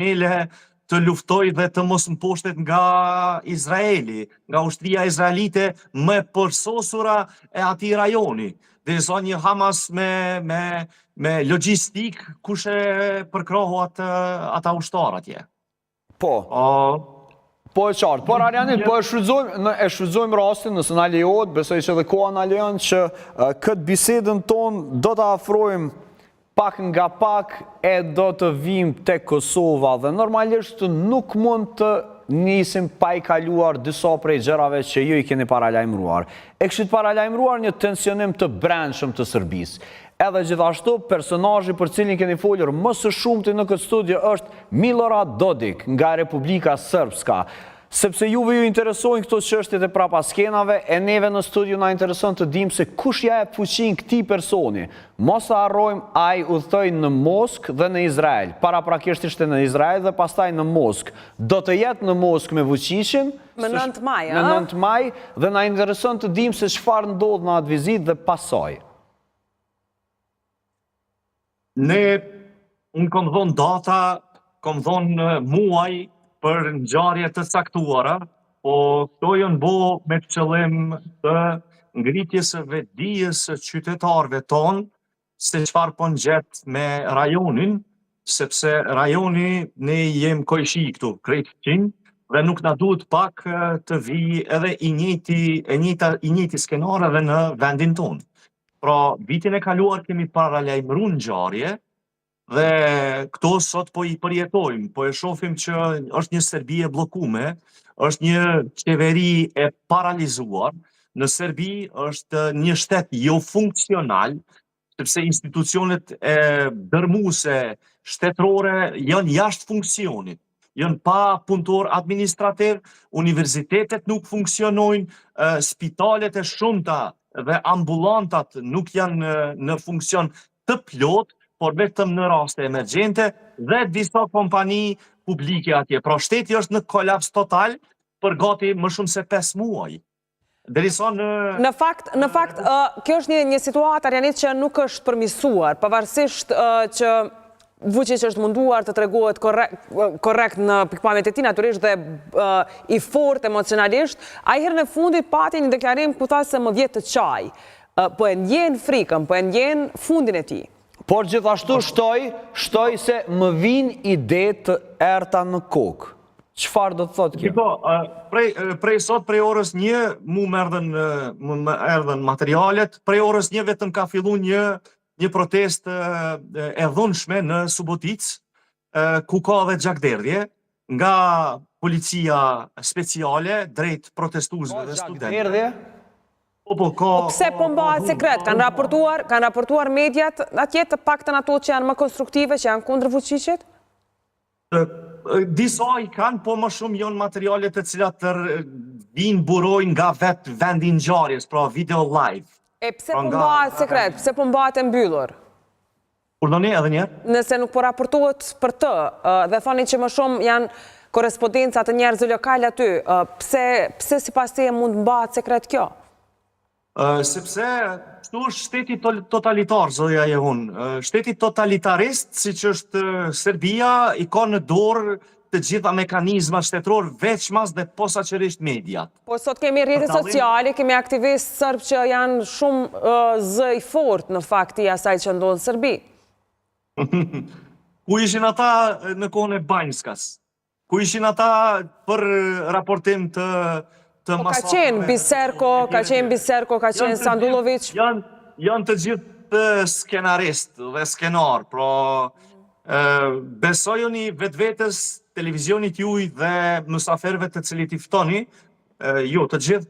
profesionale të luftoj dhe të mos mposhtet nga Izraeli, nga ushtria izraelite më e përsosura e atij rajoni. Dhe zonë një Hamas me logjistik kush e përkrahu ata ushtar atje. Po. Po e qartë, por Arjanit, po e shfrytëzojmë rastin nëse na lejohet, besoj që edhe koha na lejon që këtë bisedën tonë do të afrojmë pak nga pak e do të vim te Kosova dhe normalisht nuk mund të nisim pa i kaluar disa prej gjërave që ju i keni paralajmëruar. E kishit paralajmëruar një tensionim të brendshëm të Serbisë. Edhe gjithashtu, personazhi për cilin keni folur më së shumti në këtë studio është Milorad Dodik nga Republika Srpska. Sepse juve ju interesojnë këto çështjet e prapaskenave, e neve në studio na intereson të dimë se kush ja e fuqin këtij personi. Mos e harrojmë, ai udhtoi në Moskë dhe në Izrael. Paraprakisht ishte në Izrael dhe pastaj në Moskë. Do të jetë në Moskë me Vučićin me 9 maj, me 9 maj dhe na intereson të dimë se çfarë ndodh në atë vizitë dhe pasoj. Unë kom dhonë data, kom dhonë muaj për ngjarje të caktuara, po këto janë bo me qëllim të ngritjes së vetdijes së qytetarëve tonë se çfarë po ngjet me rajonin, sepse rajoni ne jem koishi këtu, krejt fqinj, dhe nuk na duhet pak të vi edhe i njëjti skenar edhe në vendin tonë. Pra, vitin e kaluar kemi paralajmëruar ngjarje dhe këto sot po i përjetojmë, po e shohim që është një Serbi e bllokuar, është një qeveri e paralizuar. Në Serbi është një shtet jo funksional, sepse institucionet e dërmuese shtetërore janë jashtë funksionit. Janë pa punëtor administrativ, universitetet nuk funksionojnë, spitalet e shumta dhe ambulantat nuk janë në funksion të plot, por vetëm në raste emergjente dhe disa kompani publike atje. Pra shteti është në kolaps total për gati më shumë se 5 muaj. Derisa Në fakt, kjo është një situatë Arjanit që nuk është përmirësuar, pavarësisht që Vučić është munduar të tregohet korrekt në pikpamjet e tij natyrisht dhe i fortë emocionalisht, ai herën e fundit pati një deklarim ku tha se më vjet të çaj. Po e ndjen frikën, po e ndjen fundin e tij. Por gjithashtu shtoj se më vijnë ide të errta në kokë. Çfarë do të thotë kjo? Prej sot, prej orës 1, mu më erdhen materialet, prej orës 1 vetëm ka fillu një protestë e dhunshme në Subotic, ku ka dhe gjakderdhje nga policia speciale drejt protestuesve dhe studentëve. Po pse po mbahet sekret? Kanë raportuar mediat atje të paktën ato që janë më konstruktive, që janë kundër Vučićit? Disa i kanë, po më shumë janë materialet të cilat vinë burojnë nga vetë vendi ngjarjes, pra video live. E pse po mbahet sekret? Pse po mbahet e mbyllur? Urdhoni edhe një herë? Nëse nuk po raportohet për të, dhe thoni që më shumë janë korrespondenca të njerëzve lokal aty, pse sipas teje mund mbahet sekret kjo? Sepse këtu është shteti totalitar, zoja e unë. Shteti totalitarist, siç është Serbia, i ka në dorë të gjitha mekanizmat shtetëror, veçmas dhe posaçërisht mediat. Po sot kemi rrjetet sociale, kemi aktivistë sërbë që janë shumë zë i fortë në fakt i asaj që ndodh në Serbi. Ku ishin ata në kohën e Banjskas? Ku ishin ata për raportim të masakrit? Ka qenë Biserko, ka qenë Sandulović. Janë të gjithë skenarist dhe skenar, pra besojoni vetvetes televizionit juaj dhe mësaferëve të cilit i ftoni, jo të gjithë